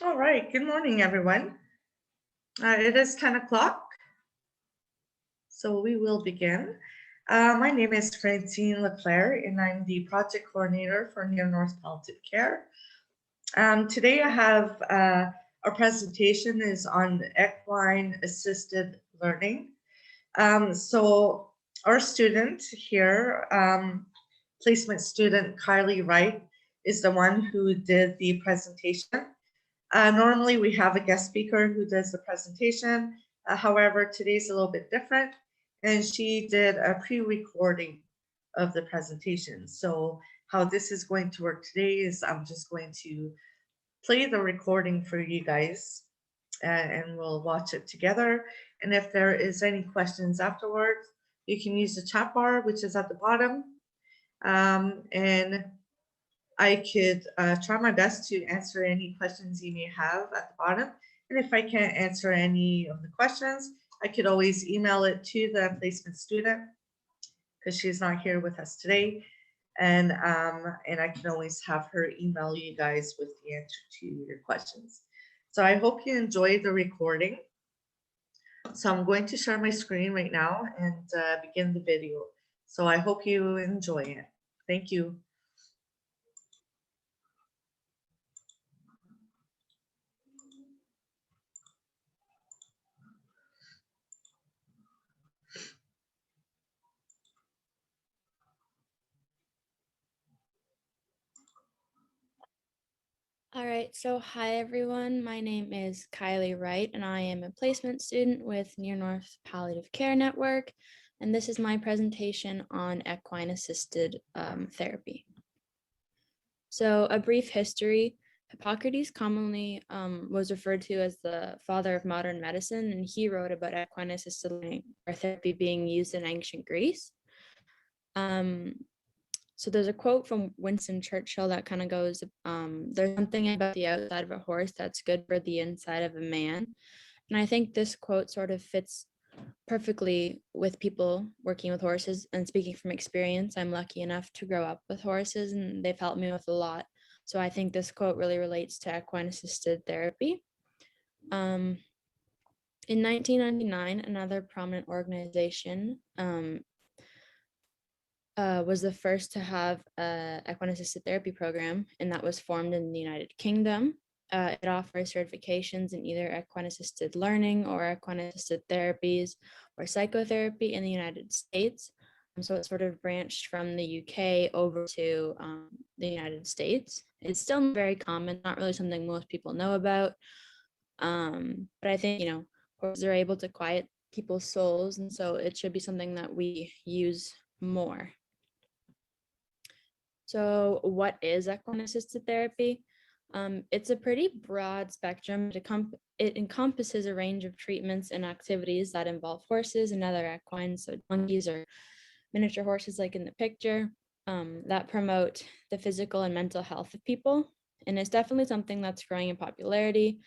All right, good morning, everyone. It is 10 o'clock, so we will begin. My name is Francine Leclerc, and I'm the project coordinator for Near North Palliative Care. Today, I have our presentation is on equine assisted learning. So, our student here, placement student Kylie Wright, is the one who did the presentation. Normally, we have a guest speaker who does the presentation. However, today's a little bit different, and she did a pre-recording of the presentation. So how this is going to work today is I'm just going to play the recording for you guys, and we'll watch it together. And if there is any questions afterwards, you can use the chat bar, which is at the bottom. And I could try my best to answer any questions you may have at the bottom. And if I can't answer any of the questions, I could always email it to the placement student because she's not here with us today. And I can always have her email you guys with the answer to your questions. So I hope you enjoy the recording. So I'm going to share my screen right now and begin the video. So I hope you enjoy it. Thank you. All right, so hi everyone. My name is Kylie Wright, and I am a placement student with Near North Palliative Care Network, and this is my presentation on equine assisted therapy. So, a brief history. Hippocrates commonly was referred to as the father of modern medicine, and he wrote about equine assisted learning or therapy being used in ancient Greece. So there's a quote from Winston Churchill that kind of goes, there's something about the outside of a horse that's good for the inside of a man. And I think this quote sort of fits perfectly with people working with horses. And speaking from experience, I'm lucky enough to grow up with horses and they've helped me with a lot. So I think this quote really relates to equine assisted therapy. In 1999, another prominent organization was the first to have a equine assisted therapy program, and that was formed in the United Kingdom. It offers certifications in either equine assisted learning or equine assisted therapies or psychotherapy in the United States. So it sort of branched from the UK over to the United States. It's still very common, not really something most people know about. But I think, horses are able to quiet people's souls, and so it should be something that we use more. So, what is equine assisted therapy? It's a pretty broad spectrum. It encompasses a range of treatments and activities that involve horses and other equines, so donkeys or miniature horses, like in the picture, that promote the physical and mental health of people. And it's definitely something that's growing in popularity,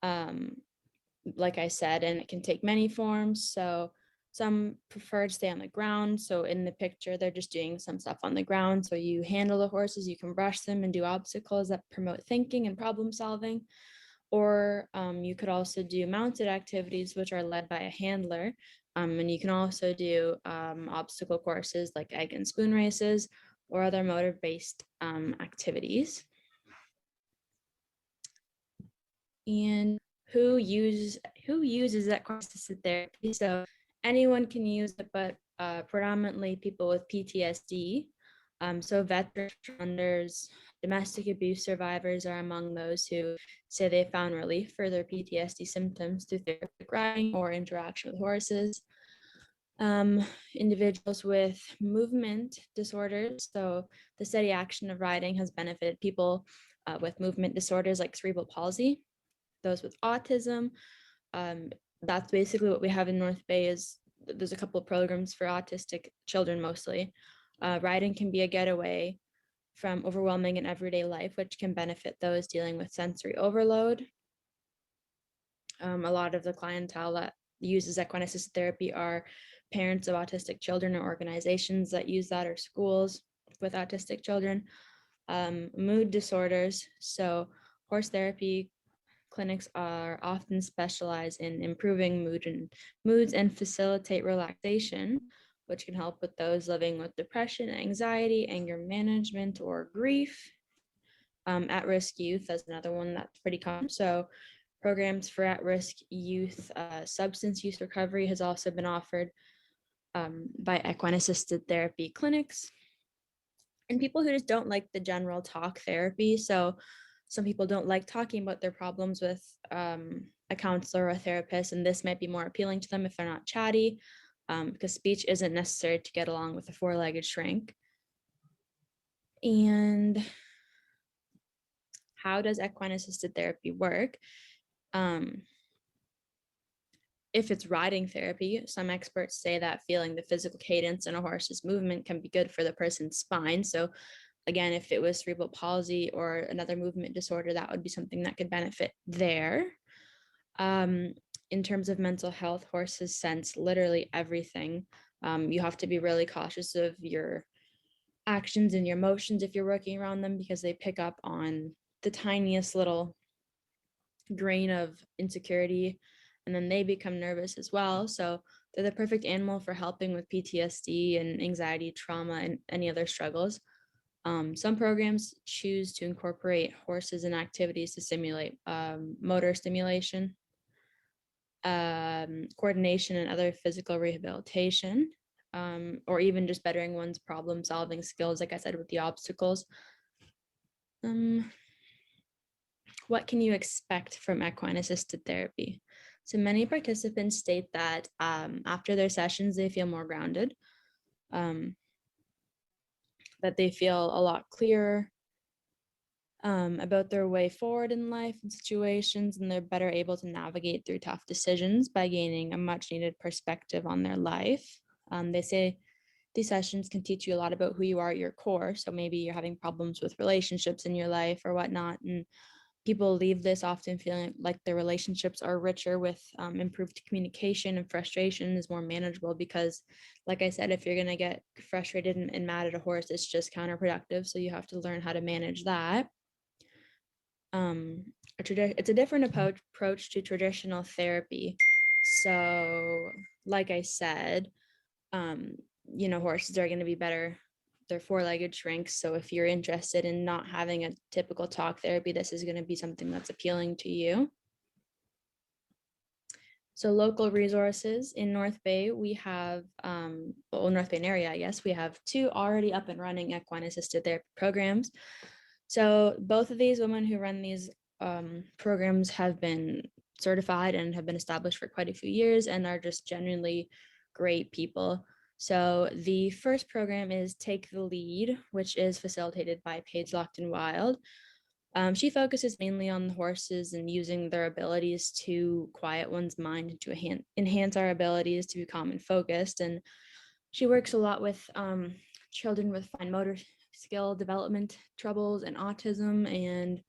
like I said, and it can take many forms. So, some prefer to stay on the ground. So in the picture, they're just doing some stuff on the ground. So you handle the horses, you can brush them and do obstacles that promote thinking and problem solving. Or you could also do mounted activities, which are led by a handler. And you can also do obstacle courses like egg and spoon races or other motor-based activities. And who uses equine assisted therapy? So anyone can use it, but predominantly people with PTSD. So veterans, responders, domestic abuse survivors are among those who say they found relief for their PTSD symptoms through therapeutic riding or interaction with horses. Individuals with movement disorders. So the steady action of riding has benefited people with movement disorders like cerebral palsy. Those with autism. That's basically what we have in North Bay. Is there's a couple of programs for autistic children mostly. Riding can be a getaway from overwhelming and everyday life, which can benefit those dealing with sensory overload. A lot of the clientele that uses equine assisted therapy are parents of autistic children or organizations that use that, or schools with autistic children. Mood disorders. So horse therapy clinics are often specialized in improving moods and facilitate relaxation, which can help with those living with depression, anxiety, anger management, or grief. At-risk youth is another one that's pretty common. So programs for at-risk youth, substance use recovery has also been offered by equine assisted therapy clinics. And people who just don't like the general talk therapy. So some people don't like talking about their problems with a counselor or a therapist, and this might be more appealing to them if they're not chatty, because speech isn't necessary to get along with a four-legged shrink. And how does equine assisted therapy work? If it's riding therapy, some experts say that feeling the physical cadence in a horse's movement can be good for the person's spine. So again, if it was cerebral palsy or another movement disorder, that would be something that could benefit there. In terms of mental health, horses sense literally everything. You have to be really cautious of your actions and your motions if you're working around them, because they pick up on the tiniest little grain of insecurity, and then they become nervous as well. So they're the perfect animal for helping with PTSD and anxiety, trauma, and any other struggles. Some programs choose to incorporate horses in activities to simulate motor stimulation, coordination, and other physical rehabilitation, or even just bettering one's problem solving skills, like I said, with the obstacles. What can you expect from equine assisted therapy? So many participants state that after their sessions, they feel more grounded, that they feel a lot clearer about their way forward in life and situations, and they're better able to navigate through tough decisions by gaining a much needed perspective on their life. They say these sessions can teach you a lot about who you are at your core. So maybe you're having problems with relationships in your life or whatnot, and people leave this often feeling like their relationships are richer with improved communication, and frustration is more manageable because, like I said, if you're going to get frustrated and mad at a horse, it's just counterproductive. So you have to learn how to manage that. It's a different approach to traditional therapy. So, like I said, horses are going to be better. They're four-legged shrinks. So if you're interested in not having a typical talk therapy, this is going to be something that's appealing to you. So local resources in North Bay, we have, North Bay area, I guess, we have 2 already up and running equine assisted therapy programs. So both of these women who run these programs have been certified and have been established for quite a few years and are just genuinely great people. So the first program is Take the Lead, which is facilitated by Paige Lockton Wild. She focuses mainly on the horses and using their abilities to quiet one's mind and to enhance our abilities to be calm and focused. And she works a lot with children with fine motor skill development troubles and autism and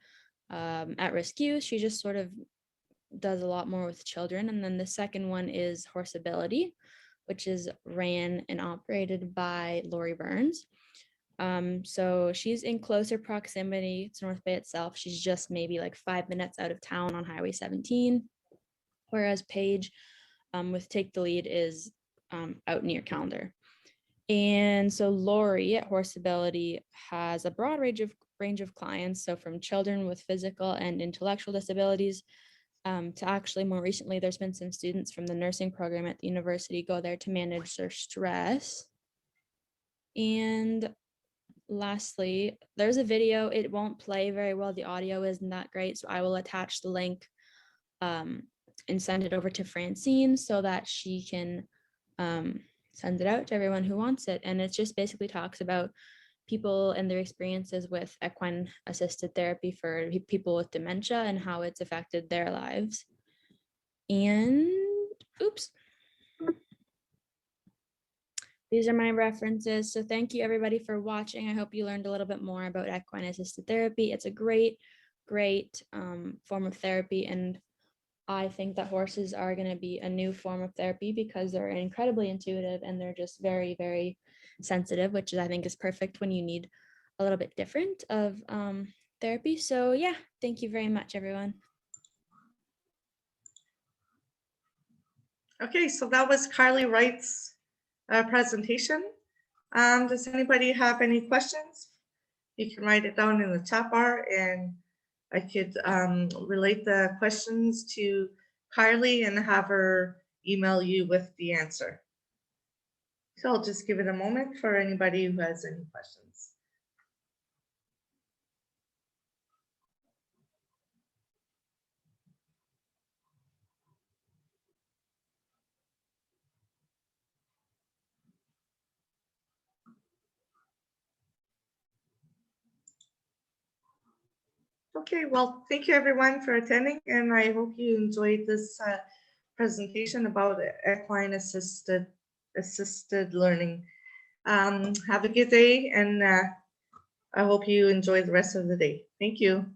at-risk youth. She just sort of does a lot more with children. And then the second one is Horse Ability, which is ran and operated by Lori Burns. So she's in closer proximity to North Bay itself. She's just maybe like 5 minutes out of town on Highway 17, whereas Paige with Take the Lead is out near Calendar. And so Lori at Horse Ability has a broad range of clients, so from children with physical and intellectual disabilities to actually more recently, there's been some students from the nursing program at the university go there to manage their stress. And lastly, there's a video. It won't play very well. The audio isn't that great, so I will attach the link and send it over to Francine so that she can send it out to everyone who wants it. And it just basically talks about people and their experiences with equine assisted therapy for people with dementia and how it's affected their lives. And oops. These are my references. So thank you everybody for watching. I hope you learned a little bit more about equine assisted therapy. It's a great form of therapy. And I think that horses are going to be a new form of therapy because they're incredibly intuitive and they're just very, very sensitive, which I think is perfect when you need a little bit different of therapy. So yeah, thank you very much, everyone. Okay, so that was Carly Wright's presentation. Does anybody have any questions? You can write it down in the chat bar and I could relate the questions to Carly and have her email you with the answer. So I'll just give it a moment for anybody who has any questions. Okay, well, thank you everyone for attending, and I hope you enjoyed this presentation about equine assisted learning. Have a good day, and I hope you enjoy the rest of the day. Thank you.